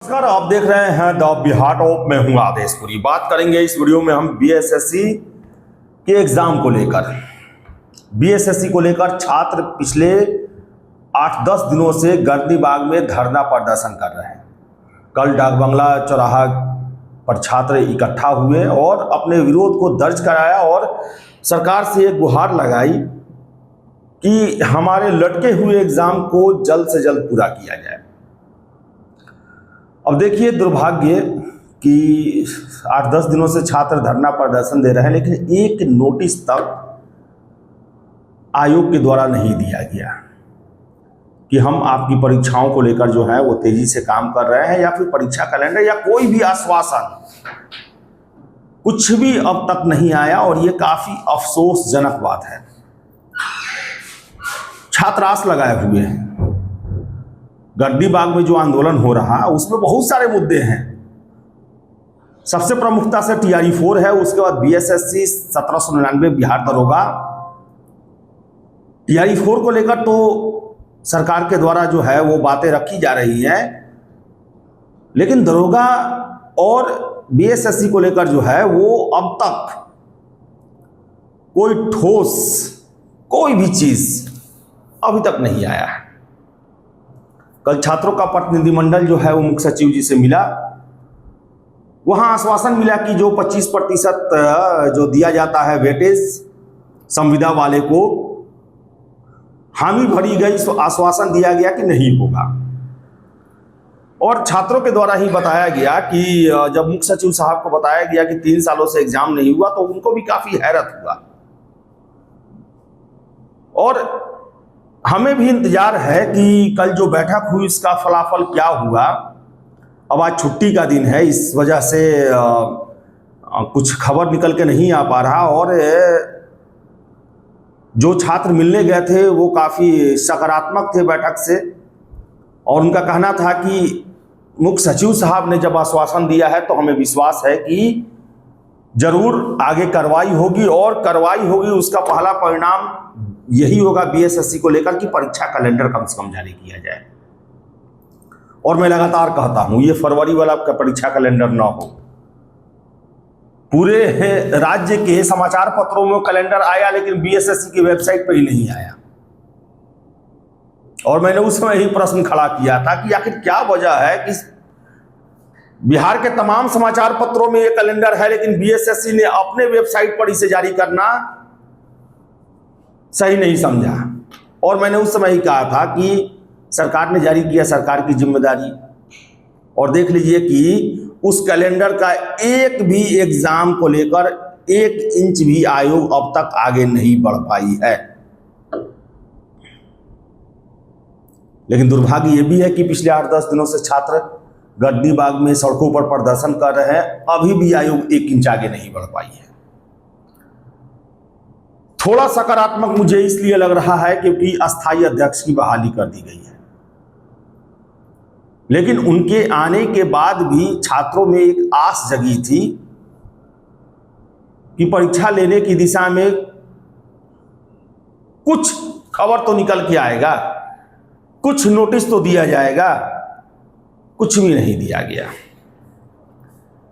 नमस्कार, आप देख रहे हैं द बिहार टॉप में हूं आदेशपुरी। बात करेंगे इस वीडियो में हम बीएसएससी के एग्जाम को लेकर। बीएसएससी को लेकर छात्र पिछले 8-10 दिनों से गर्दी बाग में धरना प्रदर्शन कर रहे हैं। कल डाकबंगला चौराहा पर छात्र इकट्ठा हुए और अपने विरोध को दर्ज कराया और सरकार से एक गुहार लगाई कि हमारे लटके हुए एग्जाम को जल्द से जल्द पूरा किया जाए। अब देखिए, दुर्भाग्य कि 8-10 दिनों से छात्र धरना प्रदर्शन दे रहे हैं, लेकिन एक नोटिस तक आयोग के द्वारा नहीं दिया गया कि हम आपकी परीक्षाओं को लेकर जो है वो तेजी से काम कर रहे हैं, या फिर परीक्षा कैलेंडर या कोई भी आश्वासन, कुछ भी अब तक नहीं आया। और ये काफी अफसोसजनक बात है। छात्र आस लगाए हुए हैं। गर्दी बाग में जो आंदोलन हो रहा है उसमें बहुत सारे मुद्दे हैं। सबसे प्रमुखता से TRE 4 है, उसके बाद BSSC 1799 बिहार दरोगा। TRE 4 को लेकर तो सरकार के द्वारा जो है वो बातें रखी जा रही हैं, लेकिन दरोगा और BSSC को लेकर जो है वो अब तक कोई ठोस कोई भी चीज अभी तक नहीं आया है। कल छात्रों का प्रतिनिधिमंडल जो है वो मुख्य सचिव जी से मिला। वहां आश्वासन मिला कि जो 25% जो दिया जाता है वेटेज संविदा वाले को, हामी भरी गई, तो आश्वासन दिया गया कि नहीं होगा। और छात्रों के द्वारा ही बताया गया कि जब मुख्य सचिव साहब को बताया गया कि 3 सालों से एग्जाम नहीं हुआ, तो उनको भी काफी हैरत हुआ। और हमें भी इंतजार है कि कल जो बैठक हुई इसका फलाफल क्या हुआ। अब आज छुट्टी का दिन है, इस वजह से कुछ खबर निकल के नहीं आ पा रहा। और जो छात्र मिलने गए थे वो काफ़ी सकारात्मक थे बैठक से, और उनका कहना था कि मुख्य सचिव साहब ने जब आश्वासन दिया है तो हमें विश्वास है कि जरूर आगे कार्रवाई होगी, और कार्रवाई होगी उसका पहला परिणाम यही होगा BSSC को लेकर कि परीक्षा कैलेंडर कम से कम जारी किया जाए। और मैं लगातार कहता हूं, ये फरवरी वाला परीक्षा कैलेंडर ना हो। पूरे राज्य के समाचार पत्रों में कैलेंडर आया, लेकिन BSSC की वेबसाइट पर ही नहीं आया। और मैंने उस समय ही प्रश्न खड़ा किया था कि आखिर क्या वजह है कि बिहार के तमाम समाचार पत्रों में ये कैलेंडर है, लेकिन BSSC ने अपने वेबसाइट पर इसे जारी करना सही नहीं समझा। और मैंने उस समय ही कहा था कि सरकार ने जारी किया, सरकार की जिम्मेदारी। और देख लीजिए कि उस कैलेंडर का एक भी एग्जाम को लेकर 1 इंच भी आयोग अब तक आगे नहीं बढ़ पाई है। लेकिन दुर्भाग्य ये भी है कि पिछले 8-10 दिनों से छात्र गर्दी बाग में सड़कों पर प्रदर्शन कर रहे हैं, अभी भी आयोग 1 इंच आगे नहीं बढ़ पाई है। थोड़ा सकारात्मक मुझे इसलिए लग रहा है क्योंकि अस्थायी अध्यक्ष की बहाली कर दी गई है, लेकिन उनके आने के बाद भी छात्रों में एक आस जगी थी कि परीक्षा लेने की दिशा में कुछ खबर तो निकल के आएगा, कुछ नोटिस तो दिया जाएगा। कुछ भी नहीं दिया गया।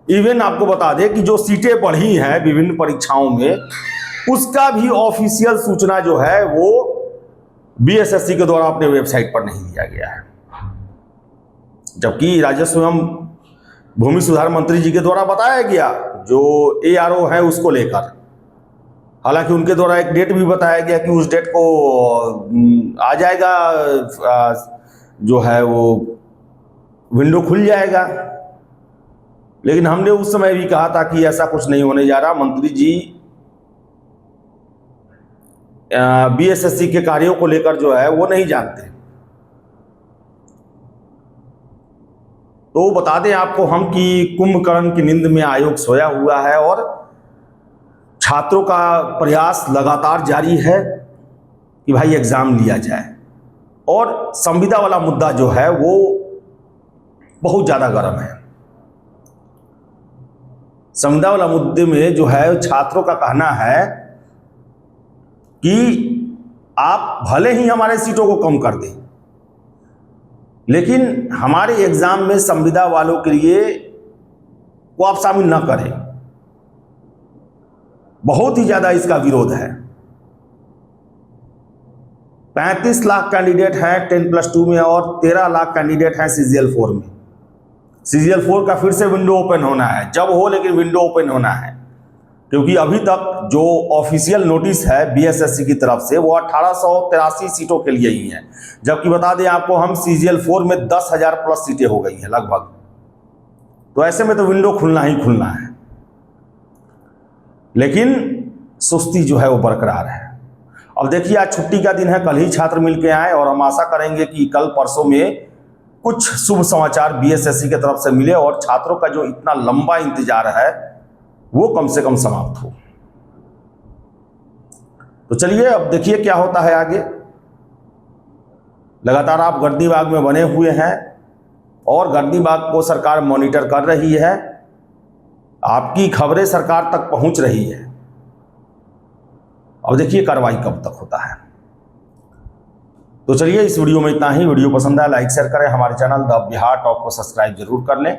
इवन आपको बता दें कि जो सीटें बढ़ी हैं विभिन्न परीक्षाओं में, उसका भी ऑफिशियल सूचना जो है वो BSSC के द्वारा अपने वेबसाइट पर नहीं दिया गया है। जबकि राजस्व एवं भूमि सुधार मंत्री जी के द्वारा बताया गया जो ARO है उसको लेकर, हालांकि उनके द्वारा एक डेट भी बताया गया कि उस डेट को आ जाएगा, जो है वो विंडो खुल जाएगा। लेकिन हमने उस समय भी कहा था कि ऐसा कुछ नहीं होने जा रहा। मंत्री जी BSSC के कार्यों को लेकर जो है वो नहीं जानते। तो बता दें आपको हम कि कुंभकर्ण की नींद में आयोग सोया हुआ है, और छात्रों का प्रयास लगातार जारी है कि भाई एग्जाम लिया जाए। और संविदा वाला मुद्दा जो है वो बहुत ज्यादा गर्म है। संविदा वाला मुद्दे में जो है छात्रों का कहना है कि आप भले ही हमारे सीटों को कम कर दें, लेकिन हमारे एग्जाम में संविदा वालों के लिए को आप शामिल ना करें। बहुत ही ज्यादा इसका विरोध है। 35 लाख कैंडिडेट हैं 10+2 में और 13 लाख कैंडिडेट हैं CGL 4 में। CGL 4 का फिर से विंडो ओपन होना है, जब हो लेकिन विंडो ओपन होना है, क्योंकि अभी तक जो ऑफिशियल नोटिस है BSSC की तरफ से वो 1883 सीटों के लिए ही है, जबकि बता दें आपको हम CGL 4 में 10,000 प्लस सीटें हो गई हैं लगभग। तो ऐसे में तो विंडो खुलना ही खुलना है, लेकिन सुस्ती जो है वो बरकरार है। अब देखिए आज छुट्टी का दिन है, कल ही छात्र मिल के आए और हम आशा करेंगे कि कल परसों में कुछ शुभ समाचार BSSC की तरफ से मिले और छात्रों का जो इतना लंबा इंतजार है वो कम से कम समाप्त हो। तो चलिए अब देखिए क्या होता है आगे। लगातार आप गर्दनीबाग में बने हुए हैं और गर्दनीबाग को सरकार मॉनिटर कर रही है, आपकी खबरें सरकार तक पहुंच रही है। अब देखिए कार्रवाई कब तक होता है। तो चलिए इस वीडियो में इतना ही। वीडियो पसंद आया लाइक शेयर करें, हमारे चैनल द बिहार टॉप को सब्सक्राइब जरूर कर लें।